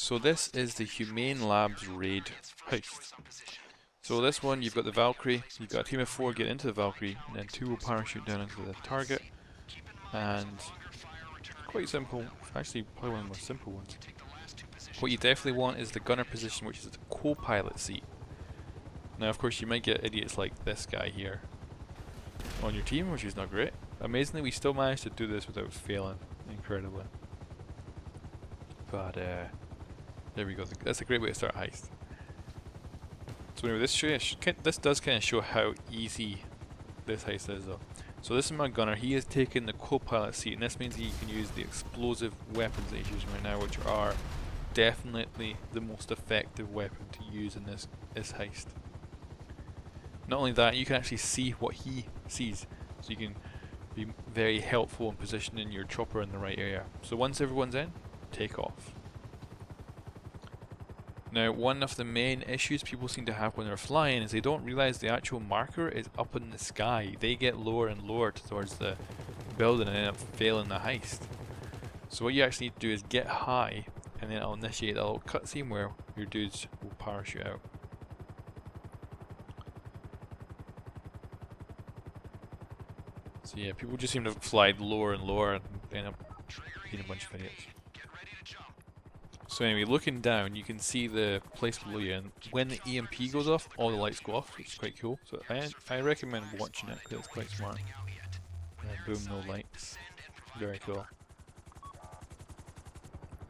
So this is the Humane Labs raid heist. So this one, you've got the Valkyrie, you've got a team of 4 get into the Valkyrie, and then 2 will parachute down into the target. And quite simple, actually probably one of the more simple ones. What you definitely want is the gunner position, which is the co-pilot seat. Now of course you might get idiots like this guy here on your team, which is not great. Amazingly, we still managed to do this without failing, incredibly. But there we go, that's a great way to start a heist. So anyway, this does kind of show how easy this heist is though. So this is my gunner, he has taken the co-pilot seat, and this means he can use the explosive weapons that he's using right now, which are definitely the most effective weapon to use in this heist. Not only that, you can actually see what he sees, so you can be very helpful in positioning your chopper in the right area. So once everyone's in, take off. Now, one of the main issues people seem to have when they're flying is they don't realize the actual marker is up in the sky. They get lower and lower towards the building and end up failing the heist. So what you actually need to do is get high, and then it'll initiate a little cutscene where your dudes will parachute out. So yeah, people just seem to fly lower and lower and end up being a bunch of idiots. So anyway, looking down, you can see the place below you, and when the EMP goes off, all the lights go off, which is quite cool. So I recommend watching it because it's quite smart. Boom, no lights. Very cool.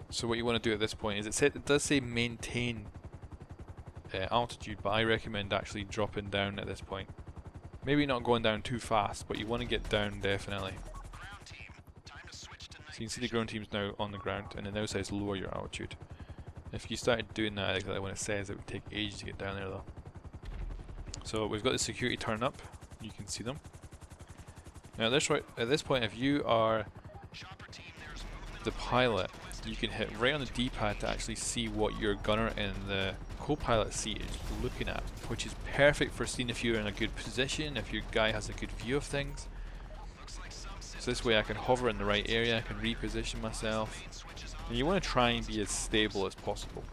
So what you want to do at this point is it does say maintain altitude, but I recommend actually dropping down at this point. Maybe not going down too fast, but you want to get down definitely. So you can see the ground team's now on the ground, and it now says lower your altitude. If you started doing that exactly when it says, it would take ages to get down there though. So we've got the security turned up, you can see them. Now at this point, if you are the pilot, you can hit right on the D-pad to actually see what your gunner in the co-pilot seat is looking at, which is perfect for seeing if you're in a good position, if your guy has a good view of things. So this way I can hover in the right area, I can reposition myself, and you want to try and be as stable as possible.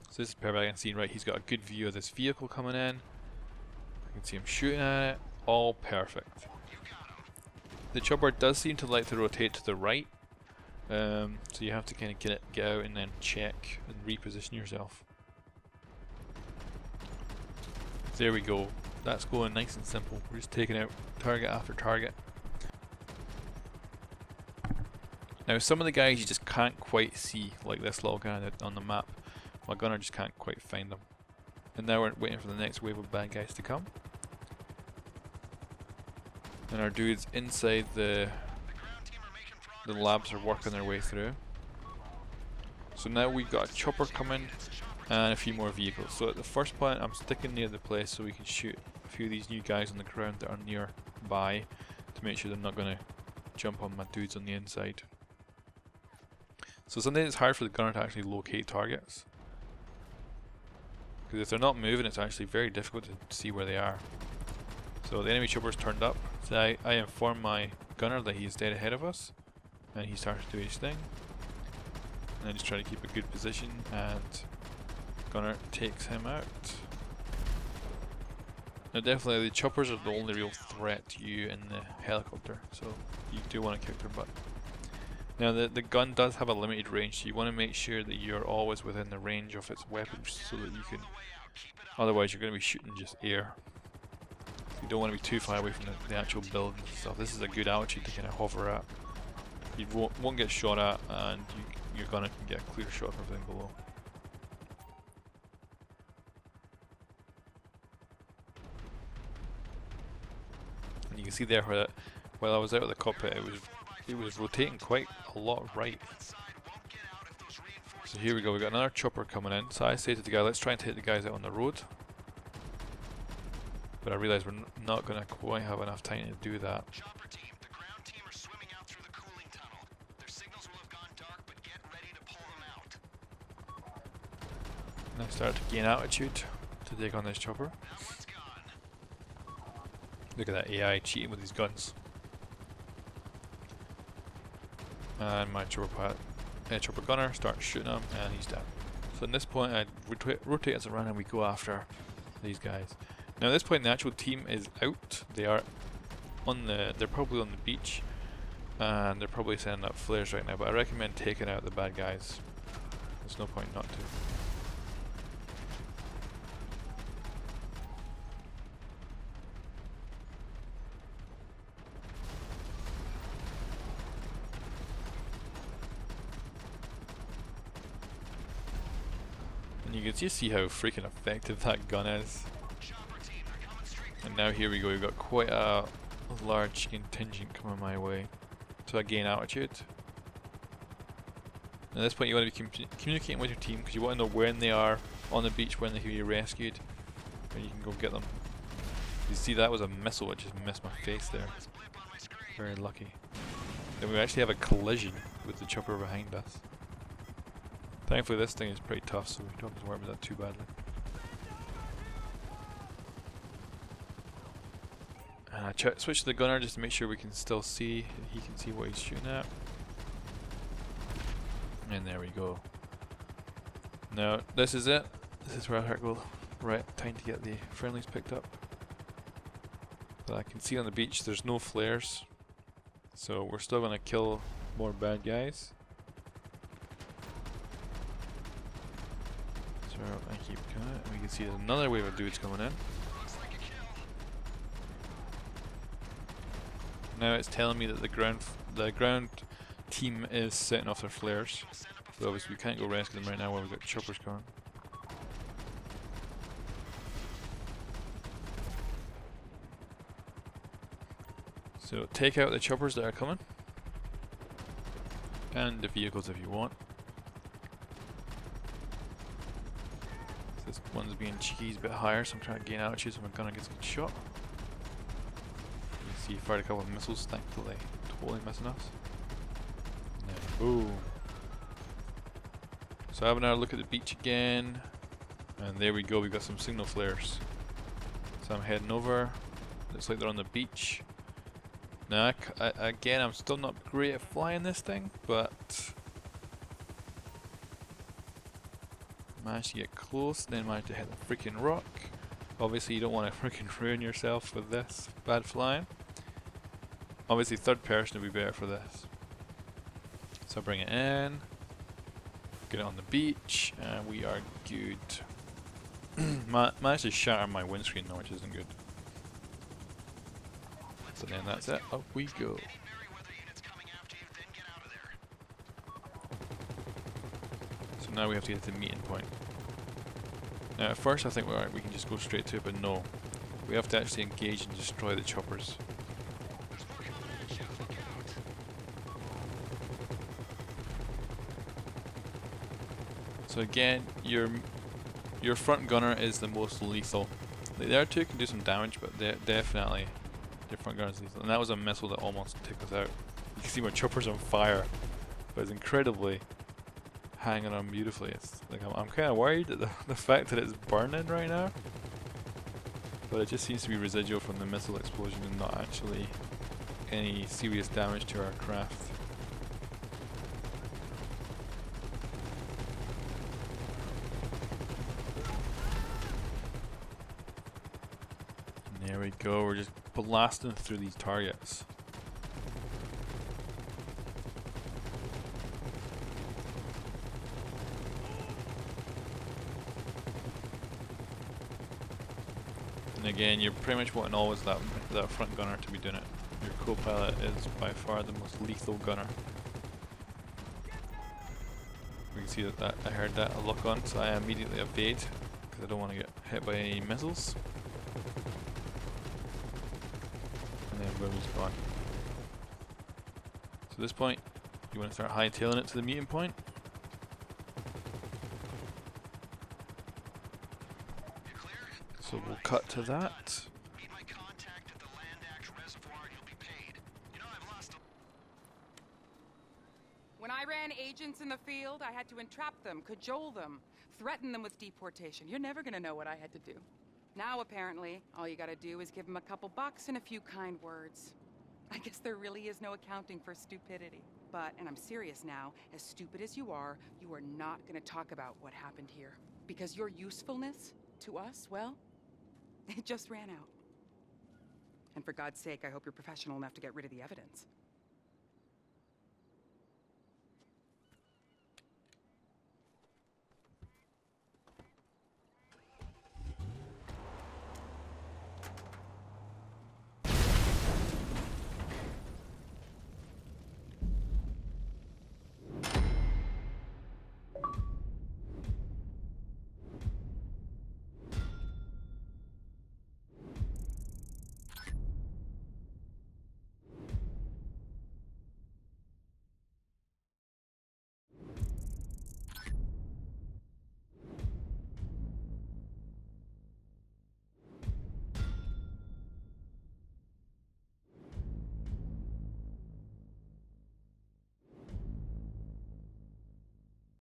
So this is perfect, I can see right, he's got a good view of this vehicle coming in, I can see him shooting at it, all perfect. The chopper does seem to like to rotate to the right, so you have to kind of get out and then check and reposition yourself. There we go. That's going nice and simple. We're just taking out target after target. Now some of the guys you just can't quite see, like this little guy on the map. My gunner just can't quite find them. And now we're waiting for the next wave of bad guys to come. And our dudes inside the labs are working their way through. So now we've got a chopper coming and a few more vehicles. So at the first point I'm sticking near the place so we can shoot a few of these new guys on the ground that are nearby to make sure they're not going to jump on my dudes on the inside. So sometimes it's hard for the gunner to actually locate targets, because if they're not moving it's actually very difficult to see where they are. So the enemy chopper's turned up, so I inform my gunner that he's dead ahead of us, and he starts to do his thing. And I just try to keep a good position, and gunner takes him out. Now definitely the choppers are the only real threat to you in the helicopter, so you do want to kick their butt. Now the gun does have a limited range, so you want to make sure that you're always within the range of its weapons so that you can, otherwise you're going to be shooting just air. You don't want to be too far away from the actual building and stuff. This is a good altitude to kind of hover at. You won't get shot at, and your gunner can get a clear shot of everything below. And you can see there where while I was out of the cockpit, it was rotating quite a lot right. So here we go, we got another chopper coming in. So I say to the guy, let's try and take the guys out on the road. But I realise we're not going to quite have enough time to do that. And I start to gain altitude to take on this chopper. Look at that AI cheating with his guns. And my chopper pilot chopper gunner, start shooting him, and he's down. So at this point, I rotate us around and we go after these guys. Now at this point, the actual team is out. They are on the. They're probably on the beach, and they're probably sending up flares right now. But I recommend taking out the bad guys. There's no point not to. And you can just see how freaking effective that gun is. And now here we go, we've got quite a large contingent coming my way. So I gain altitude. And at this point you want to be communicating with your team because you want to know when they are on the beach, when they can be rescued. And you can go get them. You see that was a missile, it just missed my face there. Very lucky. Then we actually have a collision with the chopper behind us. Thankfully this thing is pretty tough, so we don't have to worry about that too badly. And I switch to the gunner just to make sure we can still see, he can see what he's shooting at. And there we go. Now this is it. This is where I go right time to get the friendlies picked up. But I can see on the beach there's no flares, so we're still going to kill more bad guys. So I keep going, and we can see there's another wave of dudes coming in. Now it's telling me that the ground team is setting off their flares. But obviously we can't go rescue them right now while we've got choppers coming. So take out the choppers that are coming. And the vehicles if you want. This one's being cheeky, he's a bit higher, so I'm trying to gain altitude so my gunner gets a good shot. You see he fired a couple of missiles, thankfully totally missing us. Now, boom. So I have another look at the beach again, and there we go, we've got some signal flares. So I'm heading over, looks like they're on the beach. Now again, I'm still not great at flying this thing, but managed to get close, then managed to hit the freaking rock. Obviously you don't want to freaking ruin yourself with this bad flying. Obviously third person would be better for this. So bring it in, get it on the beach, and we are good. Managed to shatter my windscreen though, which isn't good. So then that's it, up we go. So now we have to get to the meeting point. Now at first I think we can just go straight to it, but no. We have to actually engage and destroy the choppers. So again, your front gunner is the most lethal. The other two can do some damage, but definitely your front gunner is lethal. And that was a missile that almost took us out. You can see my chopper's on fire, but it's incredibly hanging on beautifully. It's like I'm kind of worried at the fact that it's burning right now, but it just seems to be residual from the missile explosion and not actually any serious damage to our craft. And there we go, we're just blasting through these targets. And again, you're pretty much wanting always that front gunner to be doing it. Your co-pilot is by far the most lethal gunner. We can see that I heard that a lock on, so I immediately evade because I don't want to get hit by any missiles. And then boom, he's gone. So at this point, you want to start hightailing it to the meeting point. So we'll cut to that. When I ran agents in the field, I had to entrap them, cajole them, threaten them with deportation. You're never gonna know what I had to do. Now, apparently, all you gotta do is give them a couple bucks and a few kind words. I guess there really is no accounting for stupidity, but But, and I'm serious now, as stupid as you are not gonna talk about what happened here. Because your usefulness to us, well, it just ran out. And for God's sake, I hope you're professional enough to get rid of the evidence.